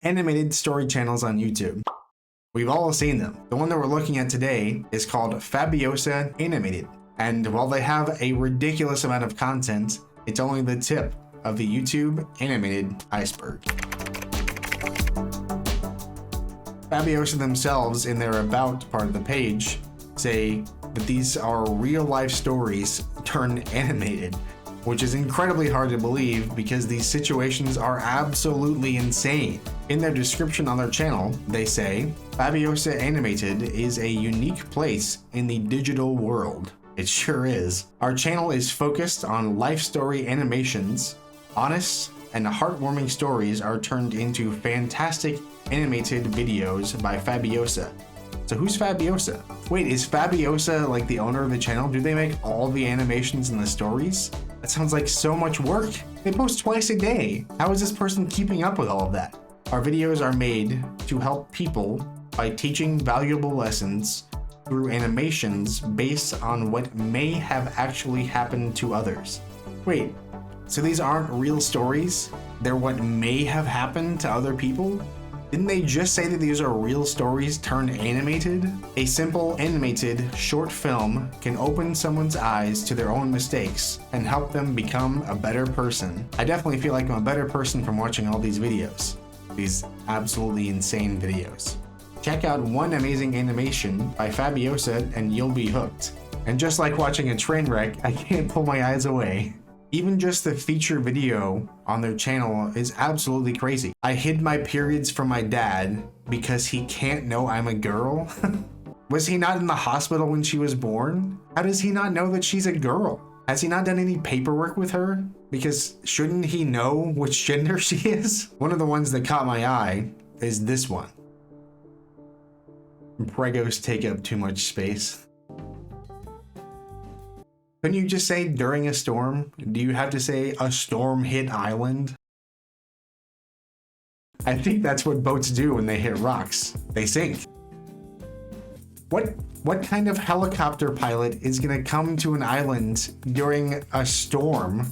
animated story channels on YouTube. We've all seen them. The one that we're looking at today is called Fabiosa Animated. And while they have a ridiculous amount of content, it's only the tip of the YouTube animated iceberg. Fabiosa themselves, in their About part of the page, say that these are real life stories turned animated, which is incredibly hard to believe because these situations are absolutely insane. In their description on their channel, they say, Fabiosa Animated is a unique place in the digital world. It sure is. Our channel is focused on life story animations. Honest and heartwarming stories are turned into fantastic animated videos by Fabiosa. So who's Fabiosa? Wait, is Fabiosa like the owner of the channel? Do they make all the animations and the stories? That sounds like so much work. They post twice a day. How is this person keeping up with all of that? Our videos are made to help people by teaching valuable lessons through animations based on what may have actually happened to others. Wait, so these aren't real stories? They're what may have happened to other people? Didn't they just say that these are real stories turned animated? A simple animated short film can open someone's eyes to their own mistakes and help them become a better person. I definitely feel like I'm a better person from watching all these videos. These absolutely insane videos. Check out one amazing animation by Fabiosa and you'll be hooked. And just like watching a train wreck, I can't pull my eyes away. Even just the feature video on their channel is absolutely crazy. I hid my periods from my dad because he can't know I'm a girl. Was he not in the hospital when she was born? How does he not know that she's a girl? Has he not done any paperwork with her? Because shouldn't he know which gender she is? One of the ones that caught my eye is this one. Pregos take up too much space. Couldn't you just say during a storm? Do you have to say a storm hit island? I think that's what boats do when they hit rocks. They sink. What kind of helicopter pilot is gonna come to an island during a storm?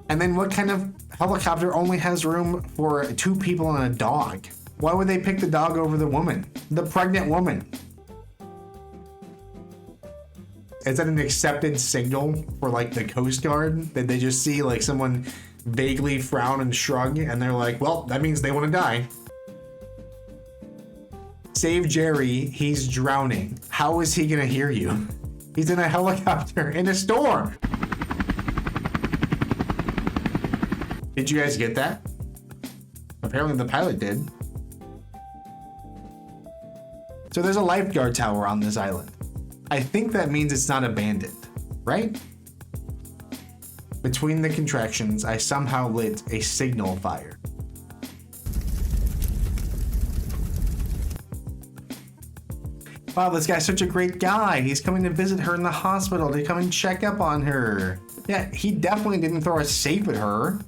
And then what kind of helicopter only has room for 2 people and a dog? Why would they pick the dog over the woman? The pregnant woman? Is that an accepted signal for like the Coast Guard? That they just see like someone vaguely frown and shrug and they're like, well, that means they want to die. Save Jerry, he's drowning. How is he gonna hear you? He's in a helicopter in a storm. Did you guys get that? Apparently the pilot did. So there's a lifeguard tower on this island. I think that means it's not abandoned, right? Between the contractions, I somehow lit a signal fire. Wow, this guy's such a great guy. He's coming to visit her in the hospital to come and check up on her. Yeah, he definitely didn't throw a safe at her.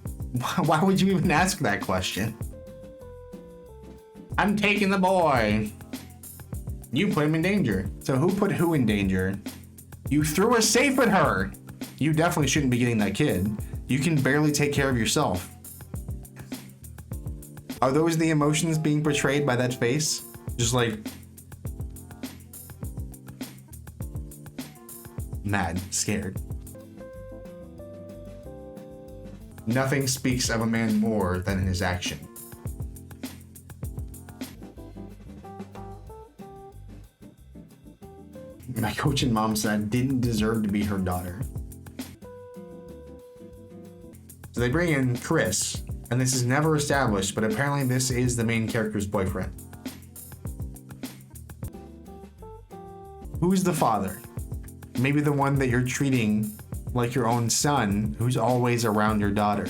Why would you even ask that question? I'm taking the boy. You put him in danger. So who put who in danger? You threw a safe at her. You definitely shouldn't be getting that kid. You can barely take care of yourself. Are those the emotions being portrayed by that face? Just like mad, scared. Nothing speaks of a man more than his action. My coach and mom said didn't deserve to be her daughter. So they bring in Chris, and this is never established, but apparently this is the main character's boyfriend. Who's the father? Maybe the one that you're treating like your own son, who's always around your daughter.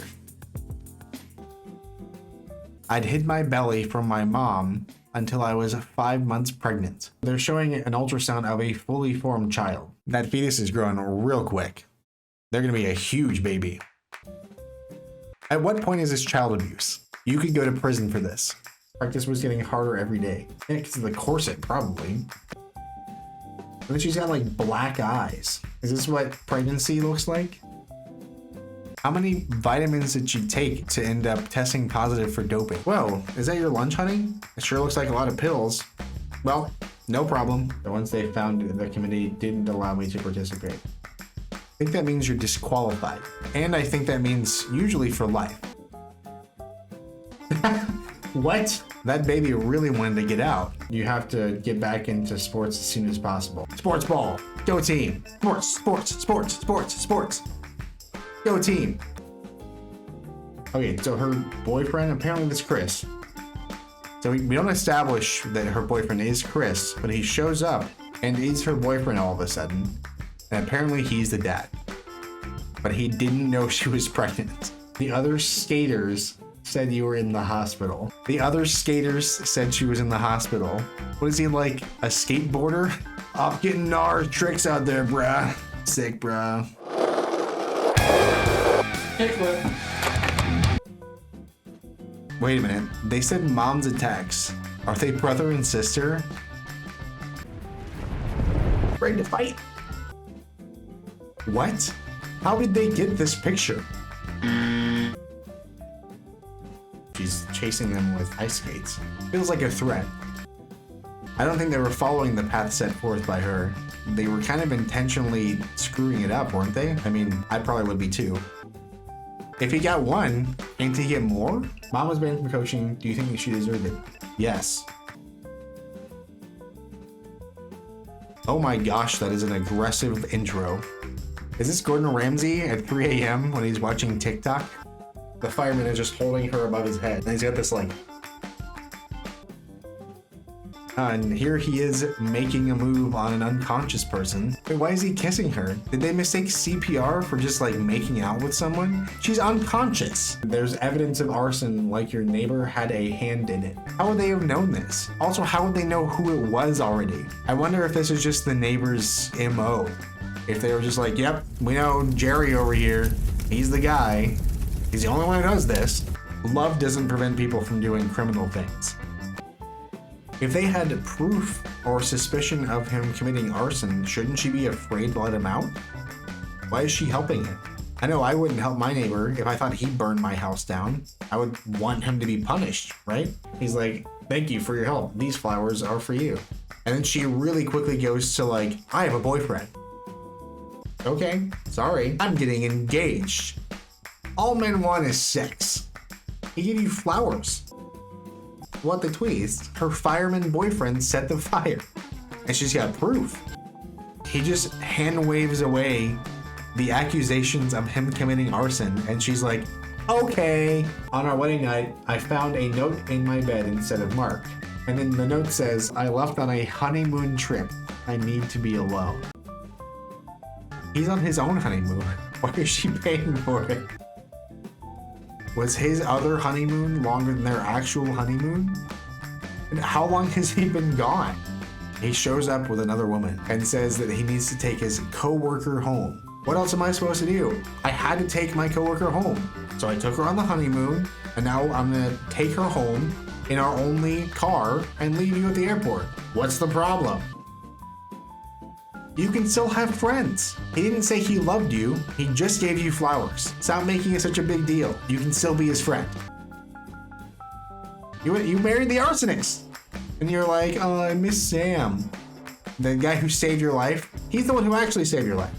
I'd hid my belly from my mom until I was 5 months pregnant. They're showing an ultrasound of a fully formed child. That fetus is growing real quick. They're gonna be a huge baby. At what point is this child abuse? You could go to prison for this. Practice was getting harder every day. Yeah, because of the corset, probably. And then she's got like black eyes. Is this what pregnancy looks like? How many vitamins did she take to end up testing positive for doping? Whoa, is that your lunch, honey? It sure looks like a lot of pills. Well, no problem. The ones they found, the committee didn't allow me to participate. I think that means you're disqualified. And I think that means usually for life. What? That baby really wanted to get out. You have to get back into sports as soon as possible. Sports ball. Go team. Sports, sports, sports, sports, sports. Go team. Okay, so her boyfriend, apparently it's Chris. So we don't establish that her boyfriend is Chris, but he shows up and is her boyfriend all of a sudden. And apparently he's the dad. But he didn't know she was pregnant. The other skaters said you were in the hospital. The other skaters said she was in the hospital. What is he, like a skateboarder? Off getting our tricks out there, bruh. Sick, bruh. Kickflip. Wait a minute. They said mom's attacks. Are they brother and sister? Ready to fight? What? How did they get this picture? She's chasing them with ice skates. Feels like a threat. I don't think they were following the path set forth by her. They were kind of intentionally screwing it up, weren't they? I mean, I probably would be too. If he got one, can't he get more? Mom was banned from coaching. Do you think she deserved it? Yes. Oh my gosh, that is an aggressive intro. Is this Gordon Ramsay at 3 a.m. when he's watching TikTok? The fireman is just holding her above his head. And he's got this like... and here he is making a move on an unconscious person. Wait, why is he kissing her? Did they mistake CPR for just like making out with someone? She's unconscious. There's evidence of arson, like your neighbor had a hand in it. How would they have known this? Also, how would they know who it was already? I wonder if this is just the neighbor's MO. If they were just like, yep, we know Jerry over here. He's the guy. He's the only one who does this. Love doesn't prevent people from doing criminal things. If they had proof or suspicion of him committing arson, shouldn't she be afraid to let him out? Why is she helping him? I know I wouldn't help my neighbor if I thought he burned my house down. I would want him to be punished, right? He's like, thank you for your help. These flowers are for you. And then she really quickly goes to like, I have a boyfriend. Okay, sorry. I'm getting engaged. All men want is sex. He gave you flowers. What the twist? Her fireman boyfriend set the fire. And she's got proof. He just hand waves away the accusations of him committing arson. And she's like, okay. On our wedding night, I found a note in my bed instead of marked. And then the note says, I left on a honeymoon trip. I need to be alone. He's on his own honeymoon. Why is she paying for it? Was his other honeymoon longer than their actual honeymoon? And how long has he been gone? He shows up with another woman and says that he needs to take his coworker home. What else am I supposed to do? I had to take my coworker home. So I took her on the honeymoon, and now I'm gonna take her home in our only car and leave you at the airport. What's the problem? You can still have friends. He didn't say he loved you. He just gave you flowers. Stop making it such a big deal. You can still be his friend. You married the arsonist. And you're like, oh, I miss Sam. The guy who saved your life, he's the one who actually saved your life.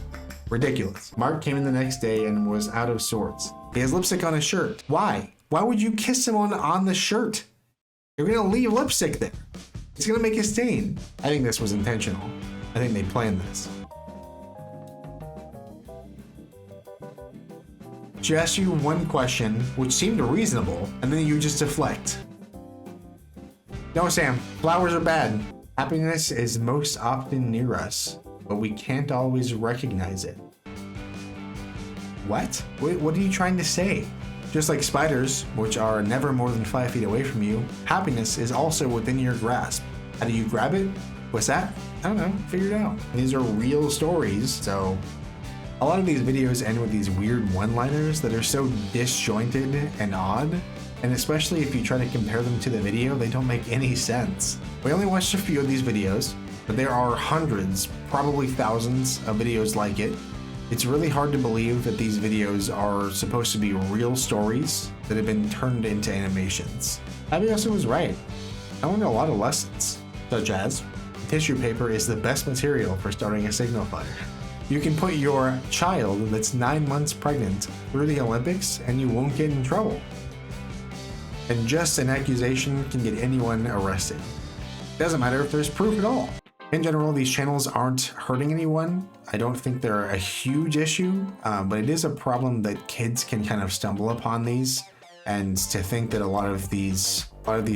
Ridiculous. Mark came in the next day and was out of sorts. He has lipstick on his shirt. Why? Why would you kiss him on the shirt? You're gonna leave lipstick there. It's gonna make a stain. I think this was intentional. I think they planned this. She asked you one question, which seemed reasonable, and then you just deflect. No, Sam, flowers are bad. Happiness is most often near us, but we can't always recognize it. What? What are you trying to say? Just like spiders, which are never more than 5 feet away from you, happiness is also within your grasp. How do you grab it? What's that? I don't know, figure it out. These are real stories, so a lot of these videos end with these weird one-liners that are so disjointed and odd, and especially if you try to compare them to the video, they don't make any sense. We only watched a few of these videos, but there are hundreds, probably thousands of videos like it, It's really hard to believe that these videos are supposed to be real stories that have been turned into animations. Fabiosa was right. I learned a lot of lessons, such as tissue paper is the best material for starting a signal fire. You can put your child that's 9 months pregnant through the Olympics and you won't get in trouble. And just an accusation can get anyone arrested. Doesn't matter if there's proof at all. In general, these channels aren't hurting anyone. I don't think they're a huge issue, but it is a problem that kids can kind of stumble upon these, and to think that a lot of these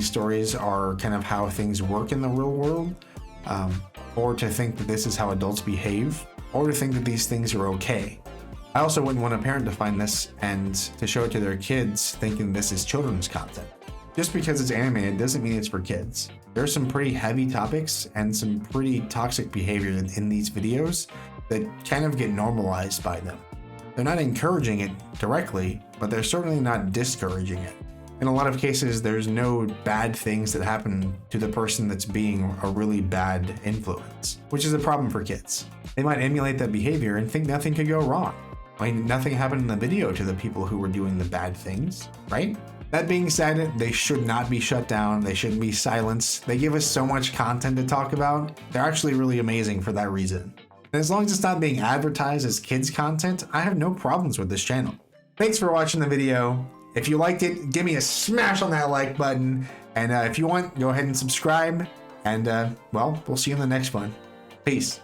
stories are kind of how things work in the real world, or to think that this is how adults behave, or to think that these things are okay. I also wouldn't want a parent to find this and to show it to their kids thinking this is children's content. Just because it's animated doesn't mean it's for kids. There's some pretty heavy topics and some pretty toxic behavior in these videos that kind of get normalized by them. They're not encouraging it directly, but they're certainly not discouraging it. In a lot of cases, there's no bad things that happen to the person that's being a really bad influence, which is a problem for kids. They might emulate that behavior and think nothing could go wrong. I mean, nothing happened in the video to the people who were doing the bad things, right? That being said, they should not be shut down. They shouldn't be silenced. They give us so much content to talk about. They're actually really amazing for that reason. And as long as it's not being advertised as kids content, I have no problems with this channel. Thanks for watching the video. If you liked it, give me a smash on that like button. And if you want, go ahead and subscribe. And well, we'll see you in the next one. Peace.